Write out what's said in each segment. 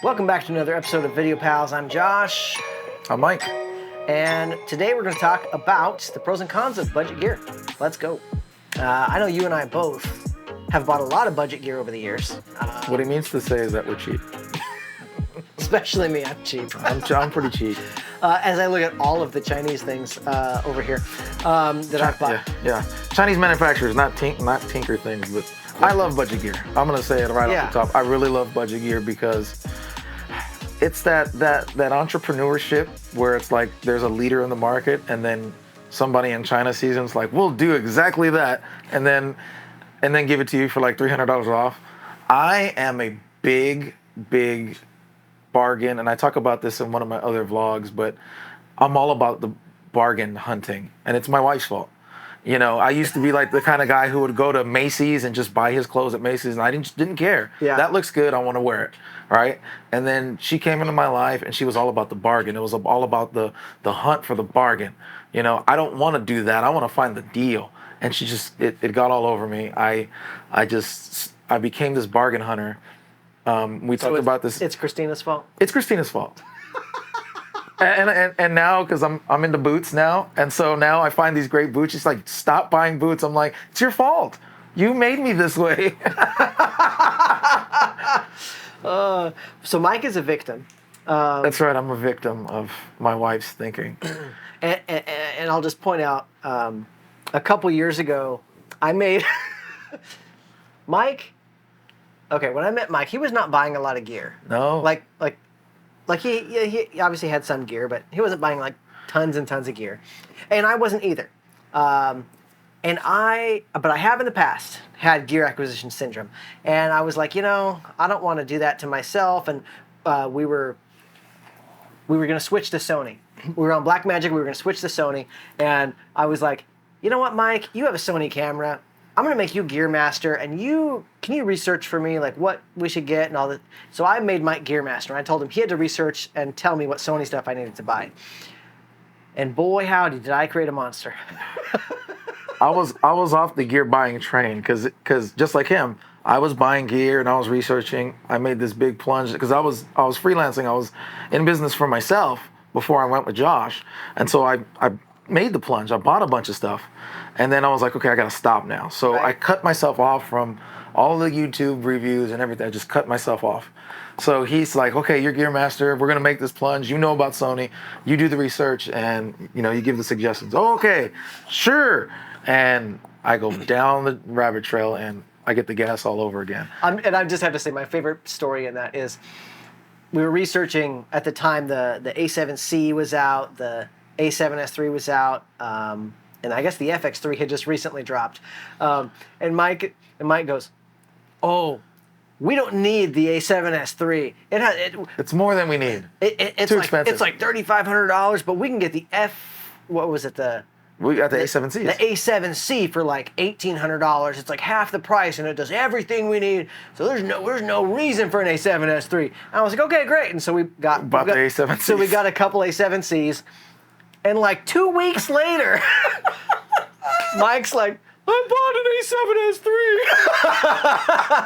Welcome back to another episode of Video Pals. I'm Josh. I'm Mike. And today we're going to talk about the pros and cons of budget gear. Let's go. I know you and I both have bought a lot of budget gear over the years. What he means to say is that we're cheap. Especially me, I'm cheap. I'm pretty cheap. As I look at all of the Chinese things over here that I've bought. Yeah. Chinese manufacturers, not tinker things, but I love budget gear. I'm going to say it right off the top. I really love budget gear because it's that entrepreneurship where it's like there's a leader in the market and then somebody in China sees it's like, we'll do exactly that and then give it to you for like $300 off. I am a big bargain, and I talk about this in one of my other vlogs, but I'm all about the bargain hunting, and it's my wife's fault. You know, I used to be like the kind of guy who would go to Macy's and just buy his clothes at Macy's, and I didn't care. Yeah. That looks good, I want to wear it, right? And then she came into my life, and she was all about the bargain. It was all about the hunt for the bargain. You know, I don't want to do that. I want to find the deal. And she just, it got all over me. I became this bargain hunter. We talked about this. It's Christina's fault? It's Christina's fault. and now, because I'm into boots now, and so now I find these great boots. She's like, stop buying boots. I'm like, it's your fault. You made me this way. So Mike is a victim. That's right. I'm a victim of my wife's thinking. And I'll just point out, a couple years ago, I made Mike. Okay, when I met Mike, he was not buying a lot of gear. No. Like he obviously had some gear, but he wasn't buying like tons and tons of gear, and I wasn't either. But I have in the past had gear acquisition syndrome, and I was like, I don't want to do that to myself. And we were going to switch to Sony. We were on Blackmagic. We were going to switch to Sony, and I was like, you know what, Mike? You have a Sony camera. I'm going to make you Gear Master, and can you research for me like what we should get and all that? So I made Mike Gear Master, and I told him he had to research and tell me what Sony stuff I needed to buy. And boy, howdy, did I create a monster. I was off the gear buying train because just like him, I was buying gear and I was researching. I made this big plunge because I was freelancing. I was in business for myself before I went with Josh, and so I made the plunge. I bought a bunch of stuff, and then I was like, okay, I got to stop now. So I cut myself off from all the YouTube reviews and everything. I just cut myself off. So he's like, okay, you're Gear Master. We're going to make this plunge. You know about Sony. You do the research, and you give the suggestions. Oh, okay, sure. And I go down the rabbit trail, and I get the gas all over again. And I just have to say, my favorite story in that is we were researching at the time. The A7C was out. The A7S3 was out. And I guess the FX3 had just recently dropped. And Mike goes, "Oh, we don't need the A7S3. It's more than we need. It's too like, expensive. It's like $3,500, but we can get the what was it? We got the A7C. The A7C for like $1,800. It's like half the price, and it does everything we need. So there's no reason for an A7S3. And I was like, okay, great. And so bought the A7C. So we got a couple A7Cs, and like 2 weeks later, Mike's like, I bought an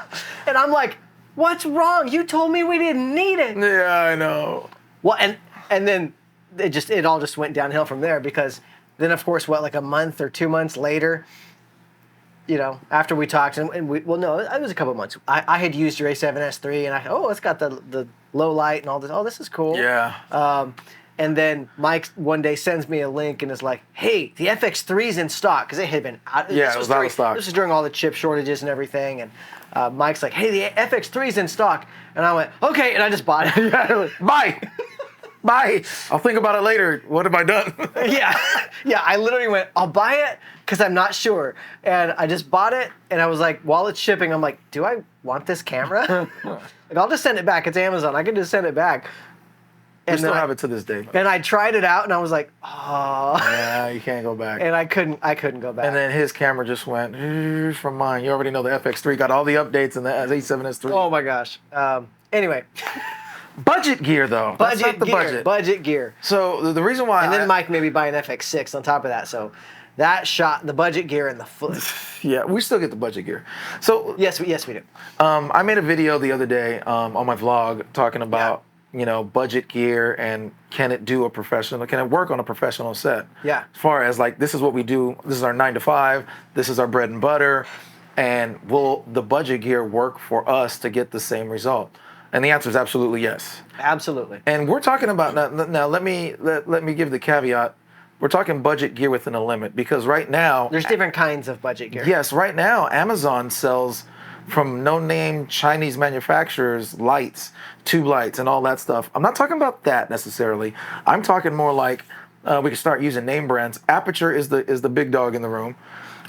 A7S3. And I'm like, what's wrong? You told me we didn't need it. Yeah, I know. Well, and then it all just went downhill from there, because then, of course, like a month or 2 months later, after we talked, it was a couple of months. I had used your A7S3, and it's got the low light and all this. Oh, this is cool. Yeah. And then Mike one day sends me a link and is like, hey, the FX3's in stock, because it had been out. Yeah, it was out of stock. This was during all the chip shortages and everything. And Mike's like, hey, the FX3's in stock. And I went, okay, and I just bought it. Bye. I'll think about it later. What have I done? Yeah. I literally went, I'll buy it because I'm not sure. And I just bought it, and I was like, while it's shipping, I'm like, do I want this camera? Like, I'll just send it back. It's Amazon. I can just send it back. And still have it to this day. And I tried it out, and I was like, oh. Yeah, you can't go back. And I couldn't go back. And then his camera just went, here's from mine. You already know the FX3 got all the updates, and the A7S3. Oh my gosh. Anyway. Budget gear, though. Budget gear. So the reason why. And then Mike maybe buy an FX6 on top of that. So That shot the budget gear in the foot. Yeah, we still get the budget gear. So Yes, we do. I made a video the other day on my vlog talking about budget gear and can it work on a professional set? Yeah. As far as like, this is what we do. This is our 9 to 5. This is our bread and butter. And will the budget gear work for us to get the same result? And the answer is absolutely yes. Absolutely. And we're talking about now. Let me give the caveat. We're talking budget gear within a limit, because right now There's different kinds of budget gear. yes, right now Amazon sells from no-name Chinese manufacturers lights, tube lights, and all that stuff. I'm not talking about that necessarily. I'm talking more like we can start using name brands. Aperture is the big dog in the room.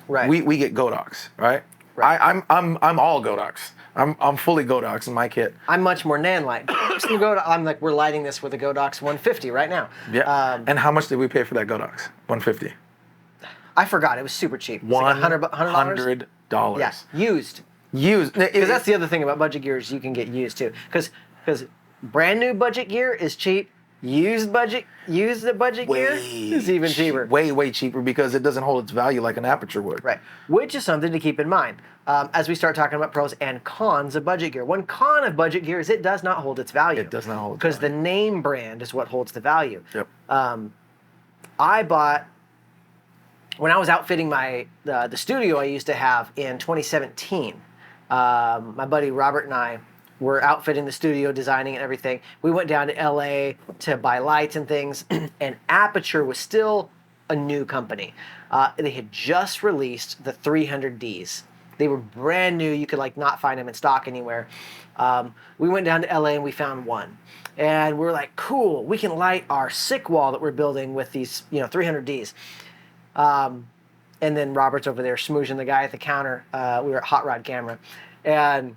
Right. We get Godox, right? Right. I'm all Godox. I'm fully Godox in my kit. I'm much more nan-light. I'm like, we're lighting this with a Godox 150 right now. Yeah. And how much did we pay for that Godox? 150. I forgot. It was super cheap. It was like $100. Yeah, used. Used. Because that's the other thing about budget gear is you can get used too. Because brand new budget gear is cheap. Used budget gear is even cheaper. Way cheaper, because it doesn't hold its value like an Aperture would. Right. Which is something to keep in mind as we start talking about pros and cons of budget gear. One con of budget gear is it does not hold its value. It does not hold its because the name brand is what holds the value. Yep. I bought, when I was outfitting the studio I used to have in 2017. My buddy Robert and I were outfitting the studio, designing and everything. We went down to LA to buy lights and things, and Aperture was still a new company. They had just released the 300Ds. They were brand new. You could like not find them in stock anywhere. We went down to LA and we found one. And we were like, cool, we can light our sick wall that we're building with these 300Ds. And then Robert's over there smooching the guy at the counter. We were at Hot Rod Camera. And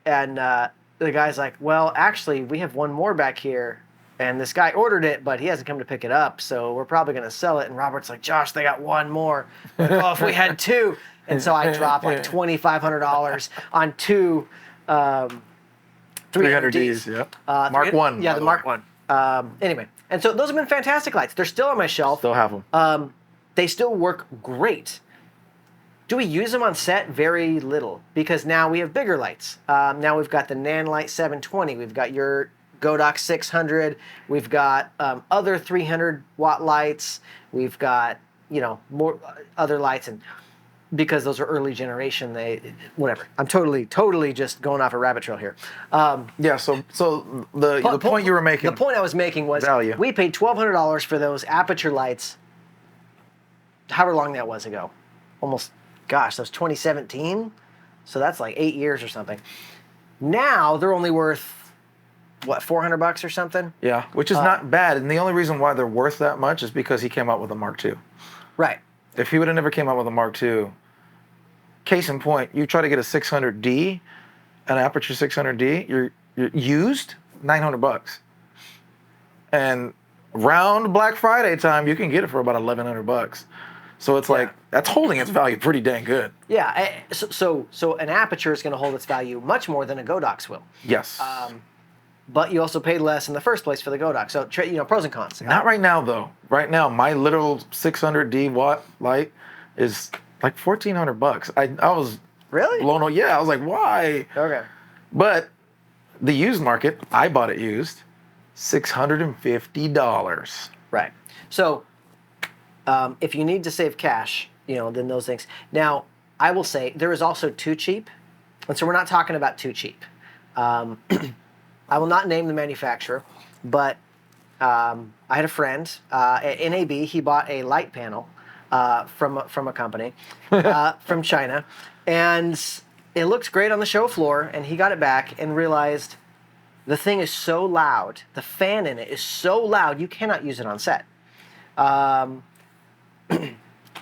the guy's like, well, actually, we have one more back here. And this guy ordered it, but he hasn't come to pick it up. So we're probably going to sell it. And Robert's like, Josh, they got one more. Oh, if we had two. And so I dropped like $2,500 on two 300Ds. Yeah. Mark 1. Yeah, the Mark 1. Anyway, and so those have been fantastic lights. They're still on my shelf. Still have them. They still work great. Do we use them on set? Very little, because now we have bigger lights. Now we've got the Nanlite 720. We've got your Godox 600. We've got other 300-watt lights. We've got more other lights, and because those are early generation, whatever. I'm totally just going off a rabbit trail here. Yeah. So the point you were making. The point I was making was value. We paid $1,200 for those Aperture lights. However long that was ago, almost. Gosh, that was 2017, so that's like 8 years or something. Now they're only worth what, $400 or something? Yeah, which is not bad. And the only reason why they're worth that much is because he came out with a Mark II. Right. If he would have never came out with a Mark II, case in point, you try to get a 600D, an Aperture 600D, you're used $900. And around Black Friday time, you can get it for about $1,100. So it's like, that's holding its value pretty dang good. Yeah, so an Aperture is going to hold its value much more than a Godox will. Yes. But you also paid less in the first place for the Godox. So, pros and cons. Not right now, though. Right now, my literal 600D watt light is like $1,400. I was really blown away. Yeah, I was like, why? Okay. But the used market, I bought it used, $650. Right. So if you need to save cash, then those things. Now, I will say there is also too cheap. And so we're not talking about too cheap. I will not name the manufacturer, but I had a friend at NAB. He bought a light panel from a company from China, and it looked great on the show floor. And he got it back and realized the thing is so loud. The fan in it is so loud you cannot use it on set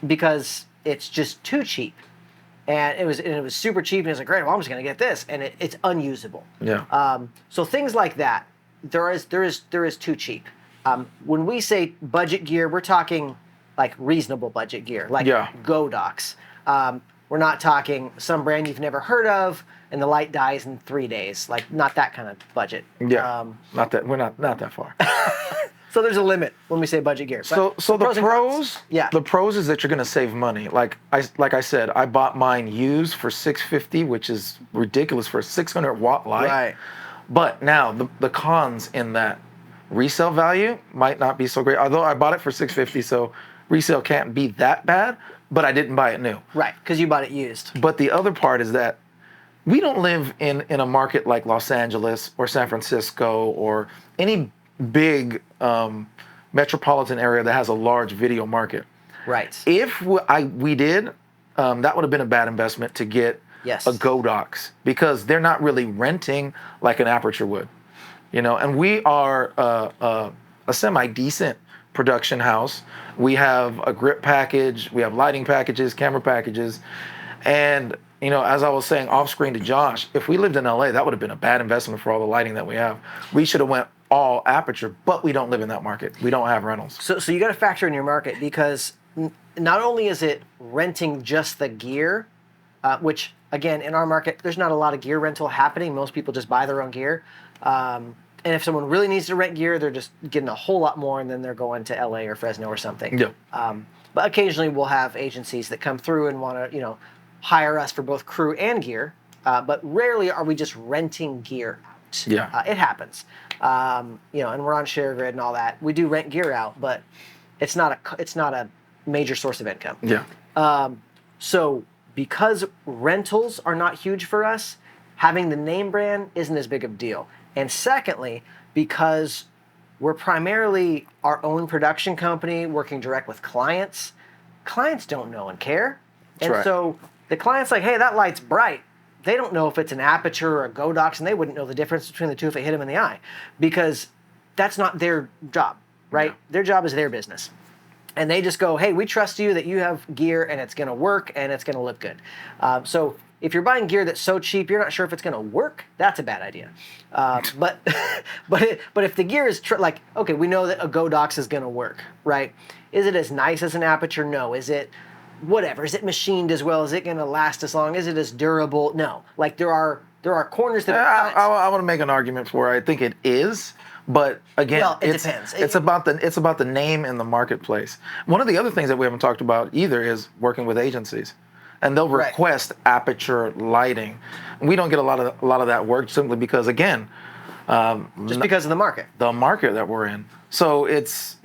because it's just too cheap. And it was super cheap, and he was like, great, well, I'm just going to get this. And it's unusable. Yeah. So things like that, there is too cheap. When we say budget gear, we're talking like reasonable budget gear, like Godox. We're not talking some brand you've never heard of, and the light dies in 3 days. Like, not that kind of budget. Yeah. Not that. We're not that far. So there's a limit when we say budget gear. So the and cons. the pros is that you're going to save money. Like I said, I bought mine used for $650, which is ridiculous for a 600-watt light. Right. But now the cons in that resale value might not be so great. Although I bought it for $650, so resale can't be that bad. But I didn't buy it new. Right, because you bought it used. But the other part is that we don't live in a market like Los Angeles or San Francisco or any big metropolitan area that has a large video market. Right. If we did, that would have been a bad investment to get Yes. a Godox, because they're not really renting like an Aperture would, and we are a semi-decent production house. We have a grip package, we have lighting packages, camera packages, and as I was saying off screen to Josh, if we lived in LA, that would have been a bad investment for all the lighting that we have. We should have went all Aperture, but we don't live in that market. We don't have rentals. So you got to factor in your market, because not only is it renting just the gear, which again in our market there's not a lot of gear rental happening. Most people just buy their own gear. And if someone really needs to rent gear, they're just getting a whole lot more, and then they're going to LA or Fresno or something. Yeah. But occasionally we'll have agencies that come through and want to, hire us for both crew and gear. But rarely are we just renting gear out. Yeah. It happens. And we're on ShareGrid and all that. We do rent gear out, but it's not a major source of income. Yeah. So because rentals are not huge for us, having the name brand isn't as big of a deal. And secondly, because we're primarily our own production company working direct with clients, clients don't know and care. That's and right. So the client's like, hey, that light's bright. They don't know if it's an Aperture or a Godox, and they wouldn't know the difference between the two if it hit them in the eye, because that's not their job, right? Yeah. Their job is their business. And they just go, hey, we trust you that you have gear and it's going to work and it's going to look good. So if you're buying gear that's so cheap you're not sure if it's going to work, that's a bad idea. But if the gear is okay, we know that a Godox is going to work, right? Is it as nice as an Aperture? No. Is it whatever? Is it machined as well? Is it going to last as long? Is it as durable? No. Like there are corners that are I want to make an argument for it. I think it is. But again, well, it depends. It's about the name in the marketplace. One of the other things that we haven't talked about either is working with agencies, and they'll request Aperture lighting. We don't get a lot of that work simply because, again, just because of the market that we're in. So it's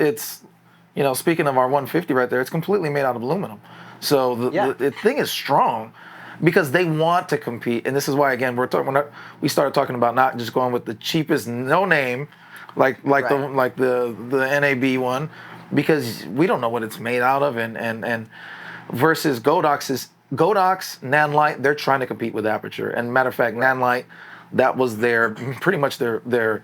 speaking of our 150 right there, it's completely made out of aluminum. So the thing is strong, because they want to compete, and this is why again we started talking about not just going with the cheapest no name, like the NAB one, because we don't know what it's made out of, and versus Godox, Nanlite, they're trying to compete with Aperture, and matter of fact, Nanlite, that was pretty much their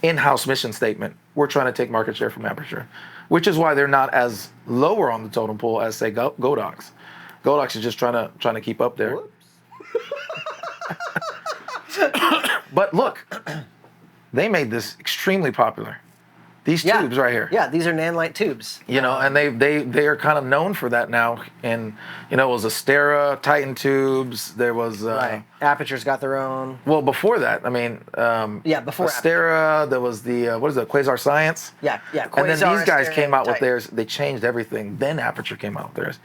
in-house mission statement. We're trying to take market share from Aperture, which is why they're not as lower on the totem pole as say Godox. Godox is just trying to keep up there. But look, they made this extremely popular. These tubes right here. Yeah, these are Nanlite tubes. And they are kind of known for that now. And it was Astera, Titan tubes. There was Aperture's got their own. Well, before that, I mean, before Astera, there was the Quasar Science. Yeah. Quasar, and then these guys came out with theirs. They changed everything. Then Aperture came out with theirs.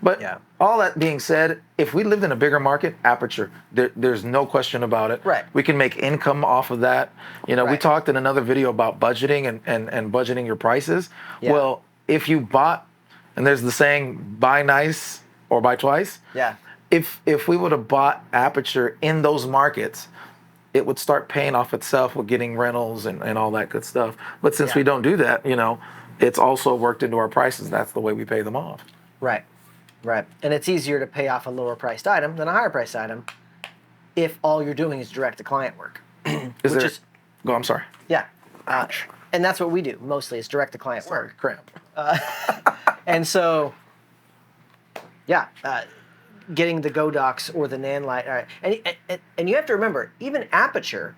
But all that being said, if we lived in a bigger market, Aperture, there's no question about it. Right. We can make income off of that. We talked in another video about budgeting and budgeting your prices. Yeah. Well, if you bought, and there's the saying, buy nice or buy twice. Yeah. If we would have bought Aperture in those markets, it would start paying off itself with getting rentals and all that good stuff. But since we don't do that, it's also worked into our prices. That's the way we pay them off. Right. And it's easier to pay off a lower priced item than a higher priced item if all you're doing is direct to client work. Go, I'm sorry. Yeah. And that's what we do mostly, is direct to client work. Cramp. And so, getting the Godox or the Nanlite. All right. And you have to remember, even Aperture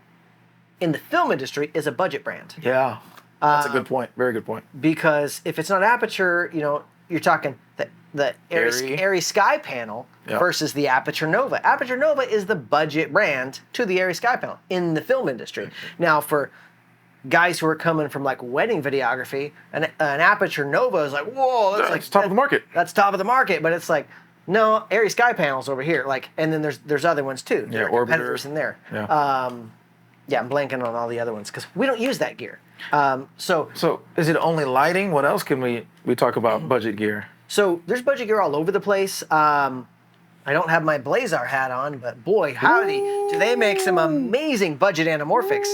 in the film industry is a budget brand. Yeah. That's a good point. Very good point. Because if it's not Aperture, you're talking the Airy Sky panel versus the Aperture Nova. Aperture Nova is the budget brand to the Airy Sky panel in the film industry. Now, for guys who are coming from like wedding videography, an aperture nova is like, whoa, that's like top of the market. That's top of the market, but it's like, no, Airy Sky Panels over here. Like, and then there's other ones too. Yeah, There are competitors Orbiter. in there. Yeah. Yeah, I'm blanking on all the other ones because we don't use that gear. So is it only lighting? What else can we talk about budget gear? So there's budget gear all over the place. I don't have my Blazar hat on, but boy, howdy, do they make some amazing budget anamorphics.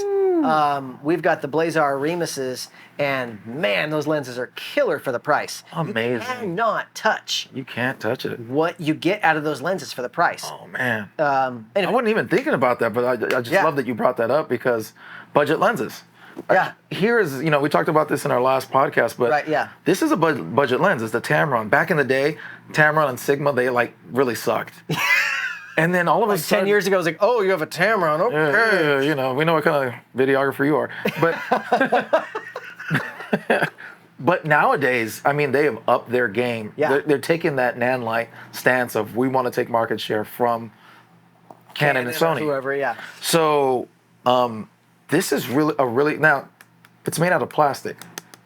We've got the Blazar Remuses, and man, those lenses are killer for the price. Amazing. You cannot touch You can't touch it. what you get out of those lenses for the price. Oh man. Anyway, I wasn't even thinking about that, but I just Yeah. love that you brought that up because budget lenses. Yeah. Here is, we talked about this in our last podcast, but Right, yeah. this is a budget lens. It's the Tamron. Back in the day, Tamron and Sigma, they like really sucked. And then all of a like sudden, 10 years ago, it was like, oh, you have a Tamron. Okay. yeah, we know what kind of videographer you are. But but nowadays, I mean, they have upped their game. Yeah. They're taking that Nanlite stance of we want to take market share from Canon and or Sony. Whoever, yeah. So this is really now it's made out of plastic.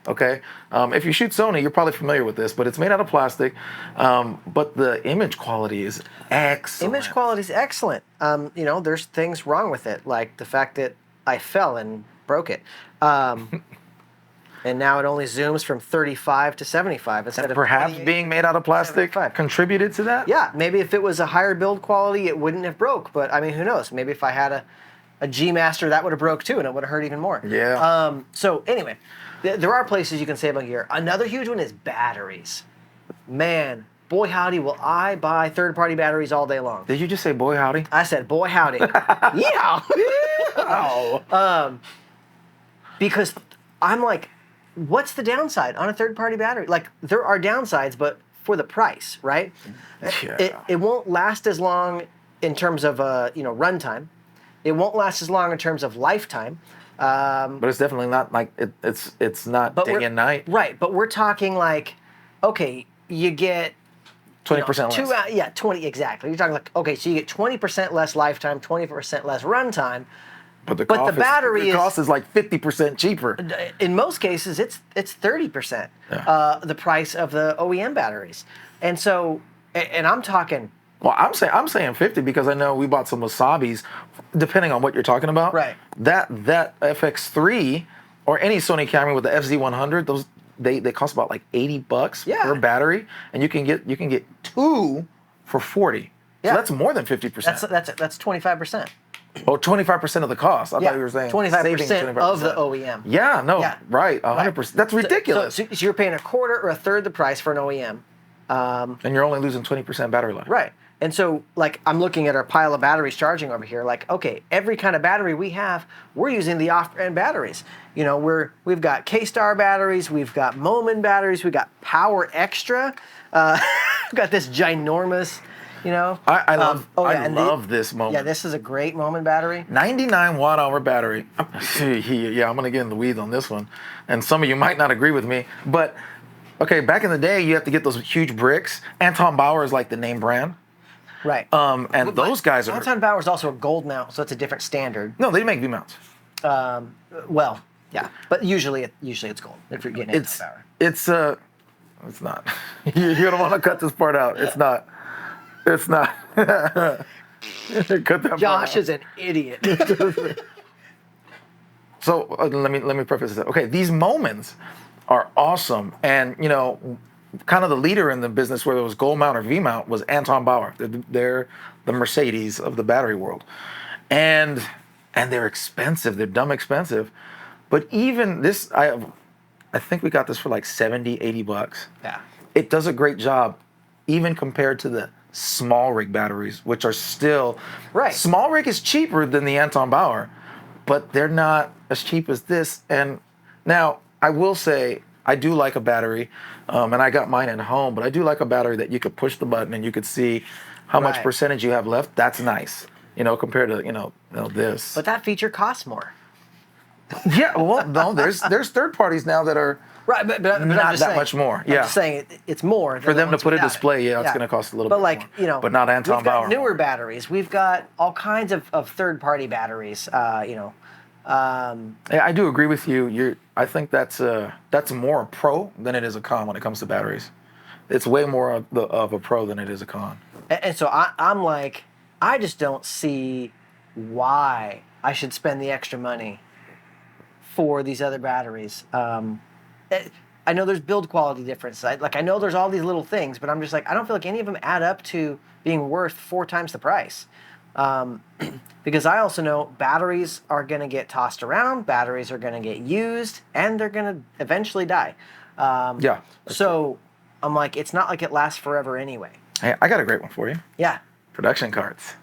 Okay, if you shoot Sony, you're probably familiar with this, but it's made out of plastic. But the image quality is excellent. Image quality is excellent. There's things wrong with it, like the fact that I fell and broke it. And now it only zooms from 35 to 75 instead of Perhaps 28 being made out of plastic 75. contributed to that. Yeah, maybe if it was a higher build quality, it wouldn't have broke. But I mean, who knows? Maybe if I had a G Master, that would have broke too, and it would have hurt even more. Yeah. So anyway, there are places you can save on gear. Another huge one is batteries. Man, boy howdy, will I buy third-party batteries all day long. Did you just say boy howdy? I said, boy howdy. Yeah. Oh. Because I'm like, what's the downside on a third-party battery? Like, there are downsides, but for the price, right? Yeah. It won't last as long in terms of runtime. It won't last as long in terms of lifetime. But it's definitely not like it's not day and night. Right, but we're talking like, okay, you get 20% less. 20 exactly. You're talking like, okay, so you get 20% less lifetime, 20% less runtime. But the battery cost is like 50% cheaper. In most cases, it's 30% the price of the OEM batteries, and so I'm talking. Well, I'm saying 50 because I know we bought some Wasabis, depending on what you're talking about. Right. That FX3 or any Sony camera with the FZ100, those they cost about like $80 per battery, and you can get two for 40. Yeah. So that's more than 50%. That's 25%. Oh, 25% of the cost. I thought you were saying 25% of the OEM. Yeah, no, right, 100%. That's ridiculous. So you're paying a quarter or a third the price for an OEM. And you're only losing 20% battery life. Right. And so, like, I'm looking at our pile of batteries charging over here. Like, okay, every kind of battery we have, we're using the off-brand batteries. We've got K-Star batteries, we've got Momin batteries, we've got Power Extra. We've got this ginormous, I love this Momin. Yeah, this is a great Momin battery. 99 watt-hour battery. Yeah, I'm going to get in the weeds on this one. And some of you might not agree with me, but okay, back in the day, you have to get those huge bricks. Anton Bauer is like the name brand. Right. And those guys are... Anton Bauer is also a gold mount, so it's a different standard. No, they make V mounts. Well, yeah, but usually it's gold if you're getting Anton Bauer. It's not. You don't want to cut this part out. It's not. It's not. Cut that Josh part is an idiot. So let me preface this. Okay, these moments are awesome, and kind of the leader in the business, whether it was gold mount or V mount, was Anton Bauer. They're the Mercedes of the battery world, and they're expensive. They're dumb expensive, but even this, I think we got this for like $70-$80. Yeah, it does a great job, even compared to the small rig batteries, which are still right. Small rig is cheaper than the Anton Bauer, but they're not as cheap as this. And now I will say, I do like a battery, and I got mine at home, but I do like a battery that you could push the button and you could see how much percentage you have left. That's nice, compared to, this. But that feature costs more. Yeah, well, no, there's third parties now that are right, but not I'm just that saying, much more. I'm just saying it's more. For them to put a display, it's going to cost a little bit more. But but not Anton we've got Bauer. newer batteries. We've got all kinds of third-party batteries, I do agree with you. I think that's more a pro than it is a con when it comes to batteries. It's way more of a pro than it is a con. And so I'm like, I just don't see why I should spend the extra money for these other batteries. I know there's build quality difference. I know there's all these little things, but I'm just like, I don't feel like any of them add up to being worth 4 times the price. Because I also know batteries are going to get tossed around, batteries are going to get used, and they're going to eventually die. Yeah. So I'm like, it's not like it lasts forever anyway. Hey, I got a great one for you. Yeah. Production carts.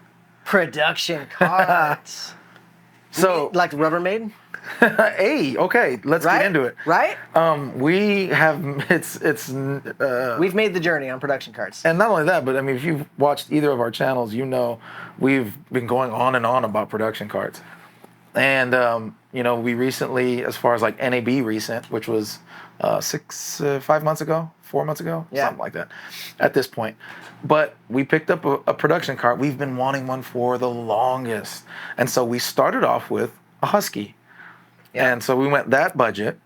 Production carts. So, like Rubbermaid? hey, okay, let's Right? get into it. Right? We have We've made the journey on production carts. and not only that, but I mean, if you've watched either of our channels, you know we've been going on and on about production carts. And we recently, as far as like NAB recent, which was 5 months ago, 4 months ago, something like that, at this point. But we picked up a production cart. We've been wanting one for the longest, and so we started off with a Husky. Yeah. And so we went that budget,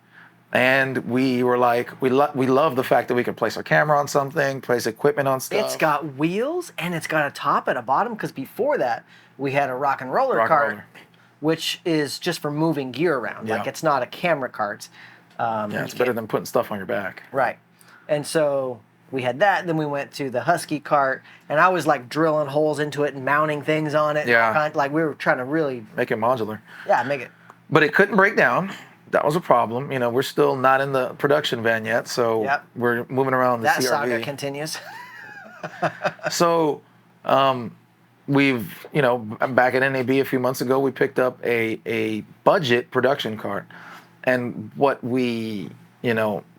and we were like, we love the fact that we could place our camera on something, place equipment on stuff. It's got wheels and it's got a top and a bottom, because before that we had a rock and roller cart, which is just for moving gear around. Like, it's not a camera cart. It's better than putting stuff on your back. Right. And so we had that. Then we went to the Husky cart, and I was like drilling holes into it and mounting things on it. Yeah. Like, we were trying to really make it modular. Yeah, make it. But it couldn't break down. That was a problem. We're still not in the production van yet, so we're moving around the CRV. That saga continues. So, we've, back at NAB a few months ago, we picked up a budget production cart, and what we,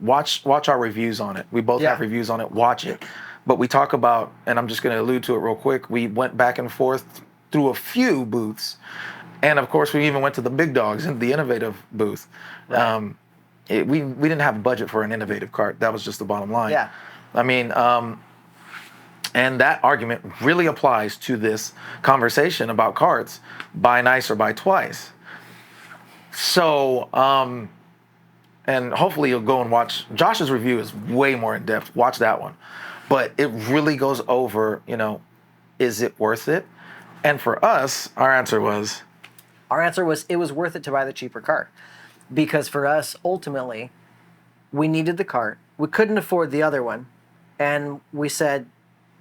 watch our reviews on it. We both have reviews on it. Watch it, but we talk about, and I'm just going to allude to it real quick. We went back and forth through a few booths. And of course, we even went to the big dogs in the innovative booth. Right. We didn't have a budget for an innovative cart. That was just the bottom line. Yeah. I mean, and that argument really applies to this conversation about carts. Buy nice or buy twice. So, and hopefully you'll go and watch. Josh's review is way more in depth. Watch that one. But it really goes over, is it worth it? And for us, our answer was it was worth it to buy the cheaper cart, because for us, ultimately, we needed the cart. We couldn't afford the other one, and we said,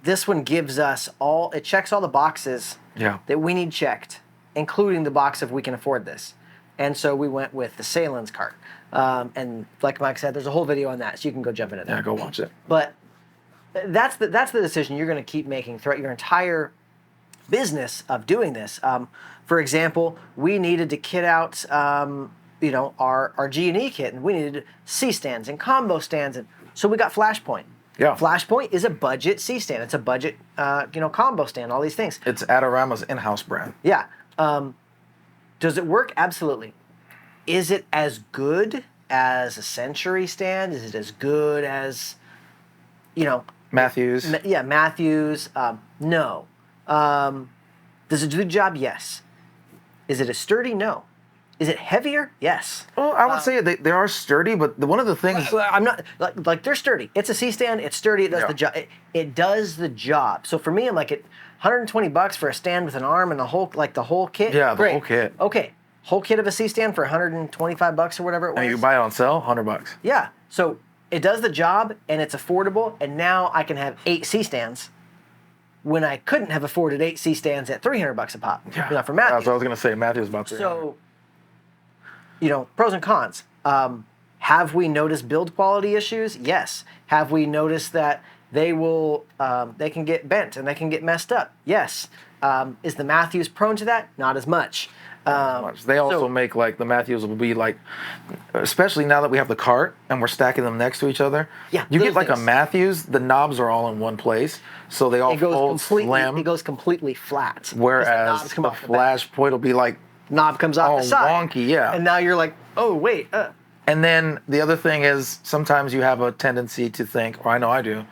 this one gives us it checks all the boxes that we need checked, including the box of we can afford this. And so we went with the Salins cart. And like Mike said, there's a whole video on that, so you can go jump into that. Yeah, go watch it. But that's the decision you're going to keep making throughout your entire business of doing this. For example, we needed to kit out, our G&E kit, and we needed C-stands and combo stands, and so we got Flashpoint. Yeah. Flashpoint is a budget C-stand. It's a budget, combo stand. All these things. It's Adorama's in-house brand. Yeah. Does it work? Absolutely. Is it as good as a Century stand? Is it as good as, Matthews? Matthews. No. Does it do the job? Yes. Is it as sturdy? No. Is it heavier? Yes. Well, I would say they are sturdy, but one of the things I'm not like they're sturdy. It's a C-stand. It's sturdy. It does the job. It does the job. So for me, I'm like, at $120 for a stand with an arm and the whole kit. Yeah, the great. whole kit. Okay, whole kit of a C-stand for $125 or whatever it was. And you buy it on sale, $100. Yeah. So it does the job and it's affordable. And now I can have 8 C-stands when I couldn't have afforded 8 C-stands at $300 a pop. Yeah. For Matthews. That's what I was going to say. Matthews about $300. So, pros and cons. Have we noticed build quality issues? Yes. Have we noticed that they can get bent and they can get messed up? Yes. Is the Matthews prone to that? Not as much. They also make the Matthews will be especially now that we have the cart and we're stacking them next to each other. Yeah, you get a Matthews, the knobs are all in one place, so they all fold, slam. It goes completely flat. Whereas the Flashpoint will be knob comes off the side. Wonky, yeah. And now you're like, oh wait. And then the other thing is sometimes you have a tendency to think, or I know I do,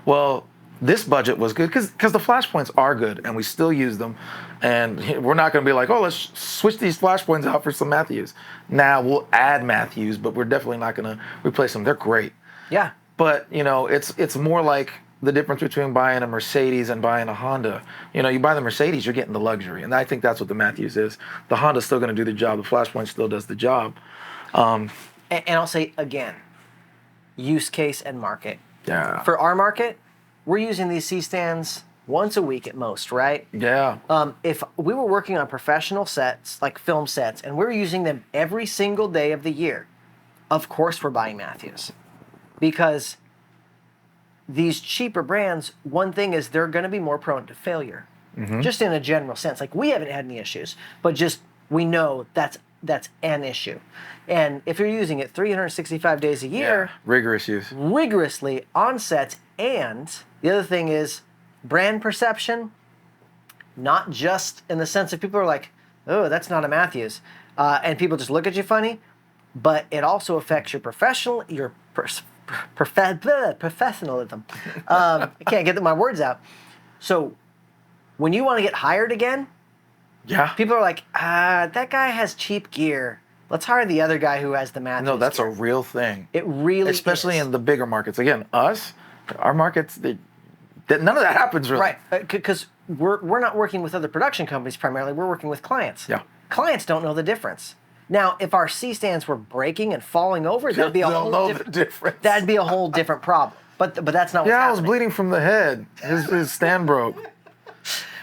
well, this budget was good because the Flashpoints are good and we still use them. And we're not going to be like, oh, let's switch these flashpoints out for some Matthews. Now we'll add Matthews, but we're definitely not going to replace them. They're great. Yeah. But, it's more like the difference between buying a Mercedes and buying a Honda. You buy the Mercedes, you're getting the luxury. And I think that's what the Matthews is. The Honda's still going to do the job. The flashpoint still does the job. And I'll say again, use case and market. Yeah. For our market, we're using these C-stands once a week at most, right? Yeah. If we were working on professional sets, like film sets, and we're using them every single day of the year, of course we're buying Matthews. Because these cheaper brands, one thing is they're going to be more prone to failure. Just in a general sense. Like, we haven't had any issues, but just we know that's an issue. And if you're using it 365 days a year, rigorous use. Rigorously on sets, and the other thing is brand perception, not just in the sense of people are like, oh, that's not a Matthews, and people just look at you funny, but it also affects your professionalism. I can't get my words out. So when you want to get hired again, people are like, that guy has cheap gear. Let's hire the other guy who has the Matthews. No, that's gear. a real thing. It really Especially is. in the bigger markets. Again, our markets, none of that happens really. Right, because we're not working with other production companies primarily. We're working with clients. Yeah. Clients don't know the difference. Now, if our C-stands were breaking and falling over, that'd be a whole different. That'd be a whole different problem. But that's not what's happening. I was bleeding from the head. His stand broke.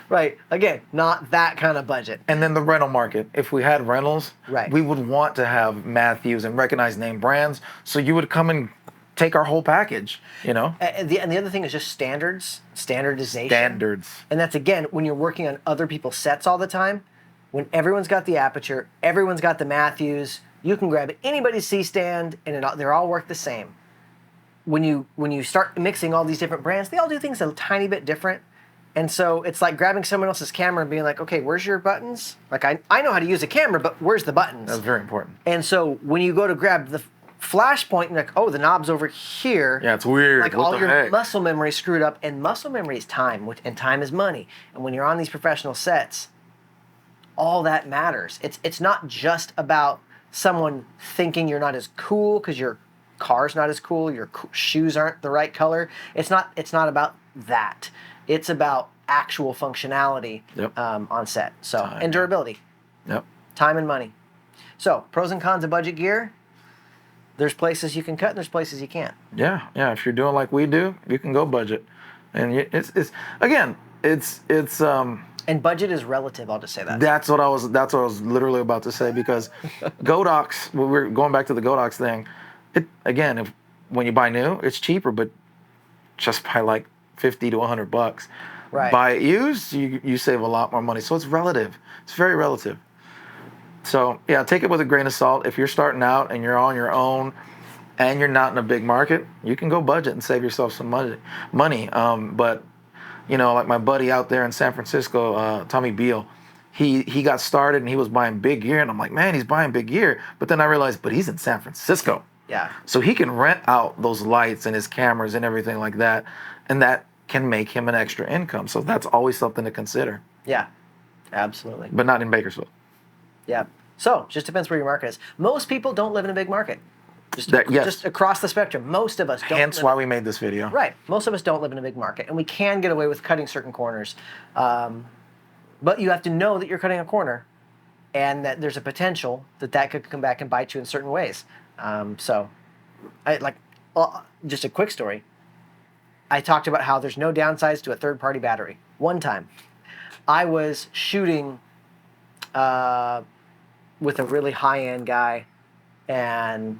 Right. Again, not that kind of budget. And then the rental market. If we had rentals, we would want to have Matthews and recognized name brands. So you would come and take our whole package, And the other thing is just standardization. Standards. And that's, again, when you're working on other people's sets all the time, when everyone's got the Aperture, everyone's got the Matthews, you can grab anybody's C-stand and they're all work the same. When you start mixing all these different brands, they all do things a tiny bit different. And so it's like grabbing someone else's camera and being like, okay, where's your buttons? Like, I know how to use a camera, but where's the buttons? That's very important. And so when you go to grab the flash point, you're like, oh, the knob's over here. Yeah, it's weird. Like, all your muscle memory is screwed up, and muscle memory is time, and time is money. And when you're on these professional sets, all that matters. It's not just about someone thinking you're not as cool because your car's not as cool, your shoes aren't the right color. It's not about that. It's about actual functionality on set. So and durability. Yep. Time and money. So pros and cons of budget gear. There's places you can cut and there's places you can't. Yeah. If you're doing like we do, you can go budget. And it's and budget is relative. I'll just say that. That's what I was literally about to say, because Godox. We're going back to the Godox thing. When you buy new, it's cheaper, but just by like $50 to $100. Right. Buy it used, you save a lot more money. So it's relative. It's very relative. So yeah, take it with a grain of salt. If you're starting out and you're on your own and you're not in a big market, you can go budget and save yourself some money. But like my buddy out there in San Francisco, Tommy Beal, he got started and he was buying big gear, and I'm like, man, he's buying big gear. But then I realized, but he's in San Francisco. Yeah. So he can rent out those lights and his cameras and everything like that, and that can make him an extra income. So that's always something to consider. Yeah, absolutely. But not in Bakersfield. Yeah. So just depends where your market is. Most people don't live in a big market. Just across the spectrum. Most of us don't. Hence why we made this video. Right. Most of us don't live in a big market, and we can get away with cutting certain corners. But you have to know that you're cutting a corner, and that there's a potential that could come back and bite you in certain ways. Just a quick story. I talked about how there's no downsides to a third-party battery. One time, I was shooting with a really high-end guy, and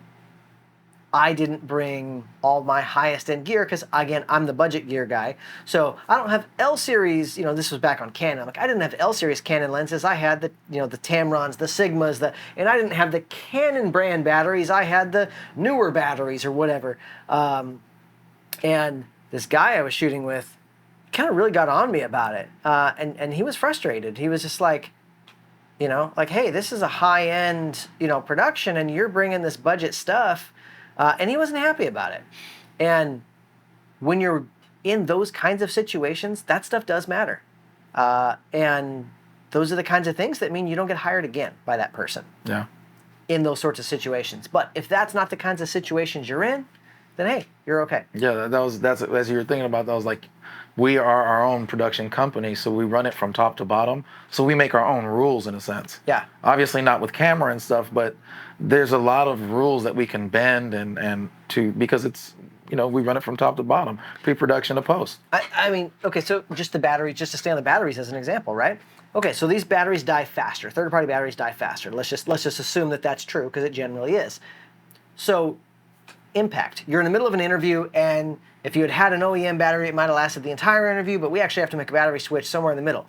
I didn't bring all my highest-end gear because, again, I'm the budget gear guy. So I don't have L-series. This was back on Canon. I didn't have L-series Canon lenses. I had the Tamrons, the Sigmas, and I didn't have the Canon brand batteries. I had the newer batteries or whatever. And this guy I was shooting with kind of really got on me about it. And he was frustrated. He was just like, hey, this is a high-end, production, and you're bringing this budget stuff. And he wasn't happy about it. And when you're in those kinds of situations, that stuff does matter. And those are the kinds of things that mean you don't get hired again by that person Yeah. in those sorts of situations. But if that's not the kinds of situations you're in, then hey, you're okay. Yeah, that's as you were thinking about that, was like, we are our own production company, so we run it from top to bottom. So we make our own rules in a sense. Yeah. Obviously not with camera and stuff, but there's a lot of rules that we can bend and to, because it's, we run it from top to bottom, pre-production to post. I mean, okay, so just the batteries, just to stay on the batteries as an example, right? Okay, so these batteries die faster. Third-party batteries die faster. Let's just assume that that's true, because it generally is. So impact. You're in the middle of an interview, and if you had had an OEM battery, it might have lasted the entire interview, but we actually have to make a battery switch somewhere in the middle.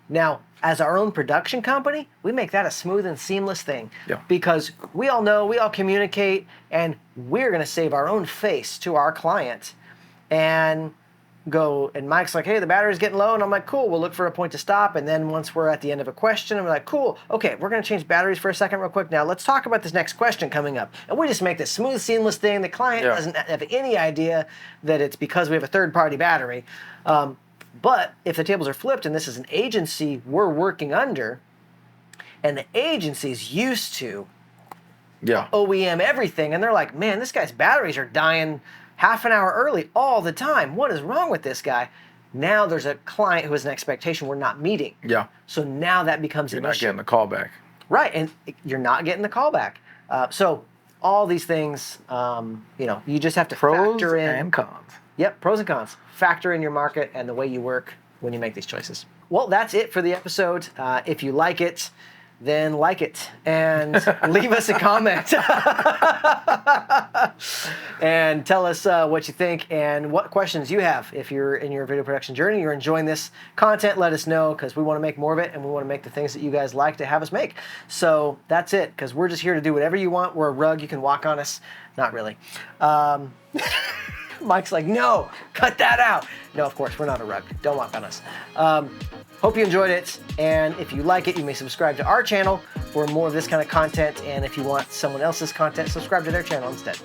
Now, as our own production company, we make that a smooth and seamless thing. Yeah. Because we all know, we all communicate, and we're going to save our own face to our client and go, and Mike's like, hey, the battery's getting low, and I'm like, cool, we'll look for a point to stop, and then once we're at the end of a question, I'm like, cool, okay, we're going to change batteries for a second real quick. Now, let's talk about this next question coming up. And we just make this smooth, seamless thing. The client doesn't have any idea that it's because we have a third-party battery. But if the tables are flipped and this is an agency we're working under, and the agency's used to OEM everything, and they're like, man, this guy's batteries are dying half an hour early all the time. What is wrong with this guy? Now there's a client who has an expectation we're not meeting. Yeah. So now that becomes an issue. You're not getting the call back. Right, and you're not getting the call back. So all these things, you just have to factor in. Pros and cons. Yep, pros and cons. Factor in your market and the way you work when you make these choices. Well, that's it for the episode. If you like it, then like it and leave us a comment and tell us what you think and what questions you have. If you're in your video production journey, you're enjoying this content, let us know, because we want to make more of it and we want to make the things that you guys like to have us make. So that's it, because we're just here to do whatever you want. We're a rug. You can walk on us. Not really. Mike's like, no, cut that out. No, of course, we're not a rug. Don't walk on us. Hope you enjoyed it, and if you like it, you may subscribe to our channel for more of this kind of content, and if you want someone else's content, subscribe to their channel instead.